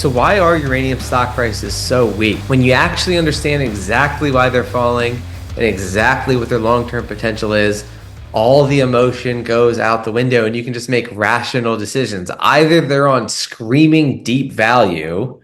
So why are uranium stock prices so weak? When you actually understand exactly why they're falling and exactly what their long-term potential is, all the emotion goes out the window and you can just make rational decisions. Either they're on screaming deep value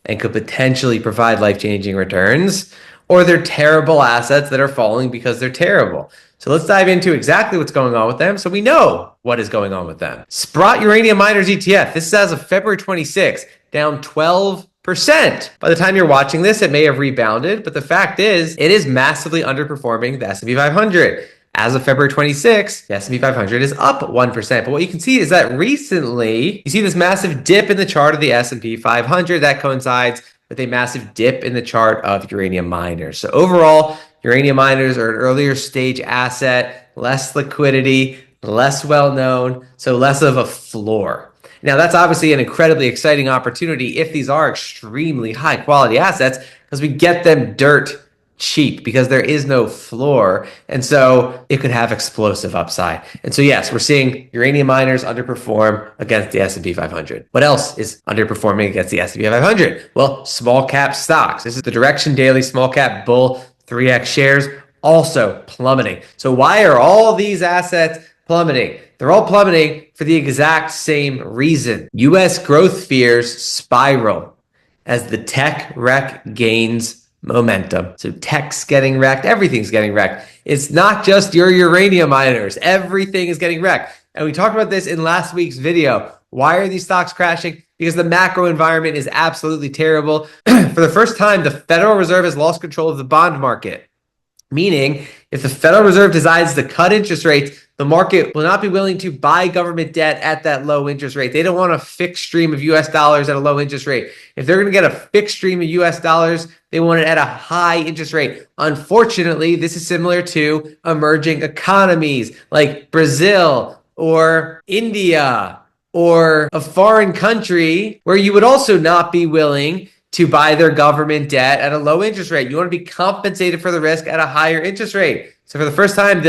and could potentially provide life-changing returns, or they're terrible assets that are falling because they're terrible. So let's dive into exactly what's going on with them so we know what is going on with them. Sprott Uranium Miners ETF. This is as of February 26th, down 12%. By the time you're watching this, it may have rebounded, but the fact is, it is massively underperforming the S&P 500. As of February 26th, the S&P 500 is up 1%. But what you can see is that recently, you see this massive dip in the chart of the S&P 500 that coincides with a massive dip in the chart of uranium miners. So overall, uranium miners are an earlier stage asset, less liquidity, less well-known, so less of a floor. Now, that's obviously an incredibly exciting opportunity if these are extremely high-quality assets because we get them dirt cheap because there is no floor. And so it could have explosive upside. And so, yes, we're seeing uranium miners underperform against the S&P 500. What else is underperforming against the S&P 500? Well, small cap stocks. This is the Direction Daily Small Cap Bull 3X shares also plummeting. So why are all these assets plummeting? They're all plummeting for the exact same reason. U.S. growth fears spiral as the tech wreck gains momentum. So tech's getting wrecked. Everything's getting wrecked. It's not just your uranium miners. Everything is getting wrecked. And we talked about this in last week's video. Why are these stocks crashing? Because the macro environment is absolutely terrible. For the first time, the Federal Reserve has lost control of the bond market. Meaning, if the Federal Reserve decides to cut interest rates, the market will not be willing to buy government debt at that low interest rate. They don't want a fixed stream of US dollars at a low interest rate. If they're going to get a fixed stream of US dollars, they want it at a high interest rate. Unfortunately, this is similar to emerging economies like Brazil or India or a foreign country where you would also not be willing to buy their government debt at a low interest rate. You want to be compensated for the risk at a higher interest rate. So for the first time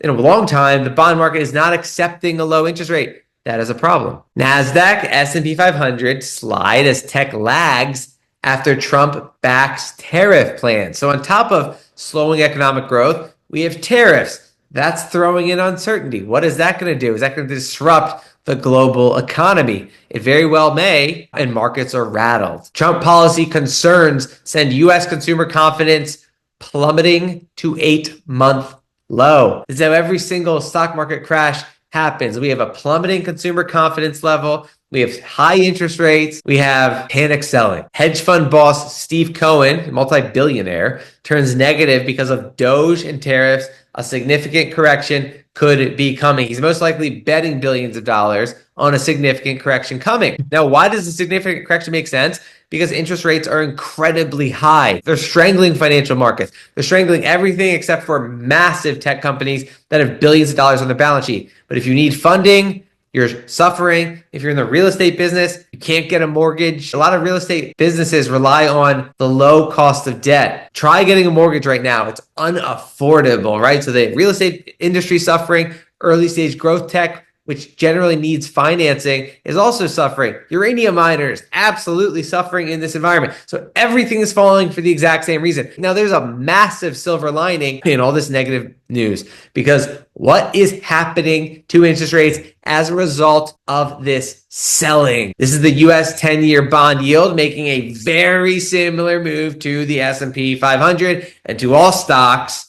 in a long time, the bond market is not accepting a low interest rate. That is a problem. NASDAQ, S&P 500 slide as tech lags after Trump backs tariff plans. So on top of slowing economic growth, we have tariffs. That's throwing in uncertainty. What is that going to do? Is that going to disrupt the global economy? It very well may, and markets are rattled. Trump policy concerns send U.S. consumer confidence plummeting to 8-month low. This is how every single stock market crash happens. We have a plummeting consumer confidence level. We have high interest rates. We have panic selling. Hedge fund boss Steve Cohen, multi-billionaire, turns negative because of Doge and tariffs. A significant correction could be coming. He's most likely betting billions of dollars on a significant correction coming. Now, why does a significant correction make sense? Because interest rates are incredibly high. They're strangling financial markets. They're strangling everything except for massive tech companies that have billions of dollars on their balance sheet. But if you need funding, you're suffering. If you're in the real estate business, you can't get a mortgage. A lot of real estate businesses rely on the low cost of debt. Try getting a mortgage right now. It's unaffordable, right? So the real estate industry suffering, early stage growth tech, which generally needs financing, is also suffering. Uranium miners, absolutely suffering in this environment. So everything is falling for the exact same reason. Now, there's a massive silver lining in all this negative news because what is happening to interest rates as a result of this selling? This is the US 10-year bond yield making a very similar move to the S&P 500 and to all stocks.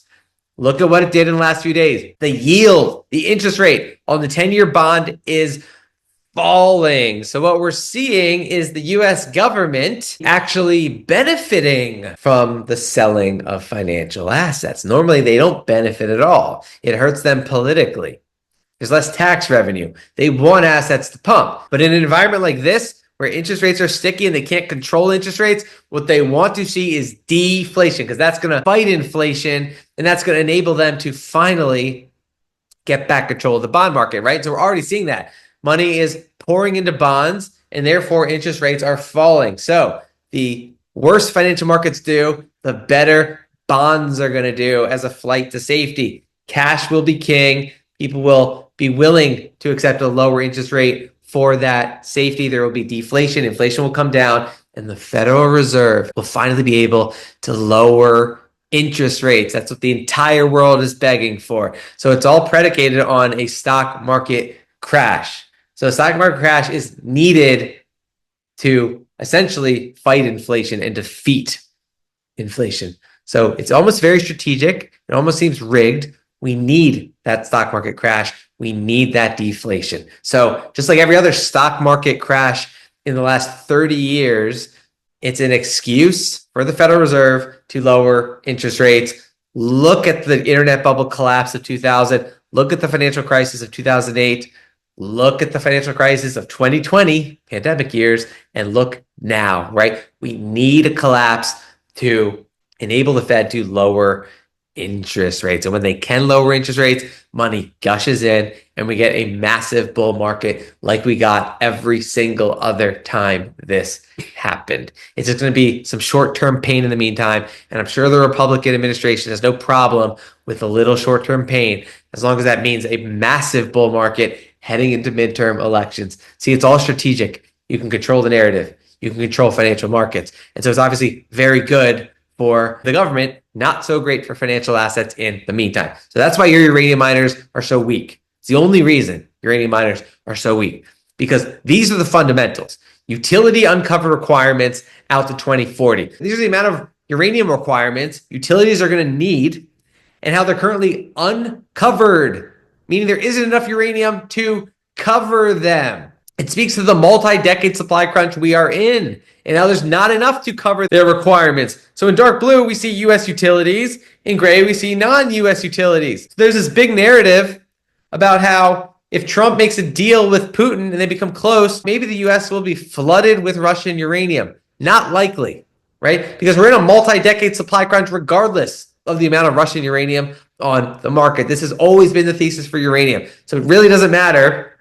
Look at what it did in the last few days. The yield, the interest rate on the 10-year bond is falling. So what we're seeing is the US government actually benefiting from the selling of financial assets. Normally, they don't benefit at all. It hurts them politically. There's less tax revenue. They want assets to pump. But in an environment like this, where interest rates are sticky and they can't control interest rates, what they want to see is deflation because that's going to fight inflation and that's going to enable them to finally get back control of the bond market, right? So we're already seeing that. Money is pouring into bonds and therefore interest rates are falling. So the worse financial markets do, the better bonds are going to do as a flight to safety. Cash will be king. People will be willing to accept a lower interest rate for that safety. There will be deflation. Inflation will come down, and the Federal Reserve will finally be able to lower interest rates. That's what the entire world is begging for. So it's all predicated on a stock market crash. So a stock market crash is needed to essentially fight inflation and defeat inflation. So it's almost very strategic. It almost seems rigged. We need that stock market crash. We need that deflation. So just like every other stock market crash in the last 30 years, it's an excuse for the Federal Reserve to lower interest rates. Look at the internet bubble collapse of 2000. Look at the financial crisis of 2008. Look at the financial crisis of 2020, pandemic years, and look now, right? We need a collapse to enable the Fed to lower interest rates. And when they can lower interest rates, money gushes in and we get a massive bull market like we got every single other time this happened. It's just going to be some short-term pain in the meantime. And I'm sure the Republican administration has no problem with a little short-term pain, as long as that means a massive bull market heading into midterm elections. See, it's all strategic. You can control the narrative. You can control financial markets. And so it's obviously very good for the government, not so great for financial assets in the meantime. So that's why your uranium miners are so weak. It's the only reason uranium miners are so weak, because these are the fundamentals. Utility uncovered requirements out to 2040. These are the amount of uranium requirements utilities are going to need and how they're currently uncovered, meaning there isn't enough uranium to cover them. It speaks to the multi-decade supply crunch we are in, and now there's not enough to cover their requirements. So in dark blue, we see U.S. utilities. In gray, we see non-U.S. utilities. So there's this big narrative about how if Trump makes a deal with Putin and they become close, maybe the U.S. will be flooded with Russian uranium. Not likely, right? Because we're in a multi-decade supply crunch regardless of the amount of Russian uranium on the market. This has always been the thesis for uranium. So it really doesn't matter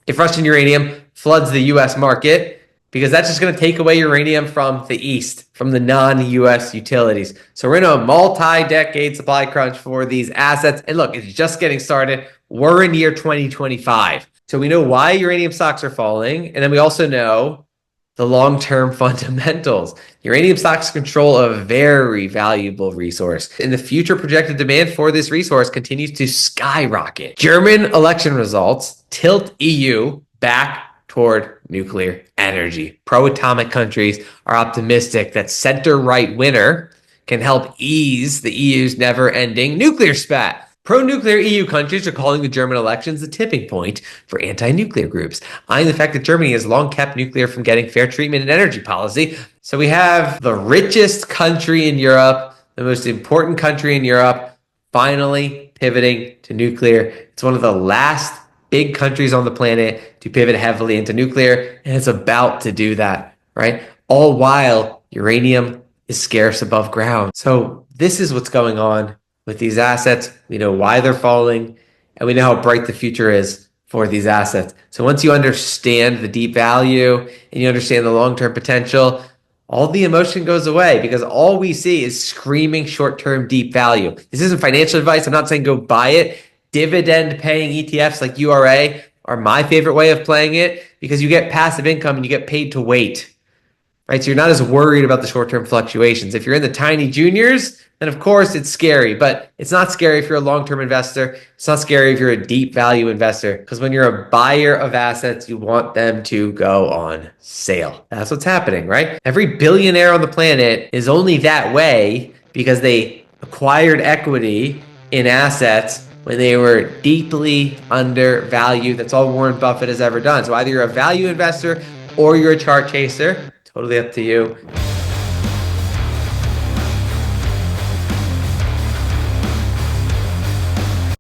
if Russian uranium floods the U.S. market, because that's just going to take away uranium from the East, from the non-U.S. utilities. So we're in a multi-decade supply crunch for these assets. And look, it's just getting started. We're in year 2025. So we know why uranium stocks are falling. And then we also know the long-term fundamentals. Uranium stocks control a very valuable resource. And the future projected demand for this resource continues to skyrocket. German election results tilt EU back toward nuclear energy. Pro-atomic countries are optimistic that center-right winner can help ease the EU's never-ending nuclear spat. Pro-nuclear EU countries are calling the German elections the tipping point for anti-nuclear groups, eyeing the fact that Germany has long kept nuclear from getting fair treatment in energy policy. So we have the richest country in Europe, the most important country in Europe, finally pivoting to nuclear. It's one of the last big countries on the planet to pivot heavily into nuclear, and it's about to do that, right? All while uranium is scarce above ground. So this is what's going on with these assets. We know why they're falling, and we know how bright the future is for these assets. So once you understand the deep value and you understand the long-term potential, all the emotion goes away, because all we see is screaming short-term deep value. This isn't financial advice. I'm not saying go buy it. Dividend paying ETFs like URA are my favorite way of playing it, because you get passive income and you get paid to wait, right? So you're not as worried about the short-term fluctuations. If you're in the tiny juniors, then of course it's scary, but it's not scary if you're a long-term investor. It's not scary if you're a deep value investor, because when you're a buyer of assets, you want them to go on sale. That's what's happening, right? Every billionaire on the planet is only that way because they acquired equity in assets when they were deeply undervalued. That's all Warren Buffett has ever done. So either you're a value investor or you're a chart chaser. Totally up to you.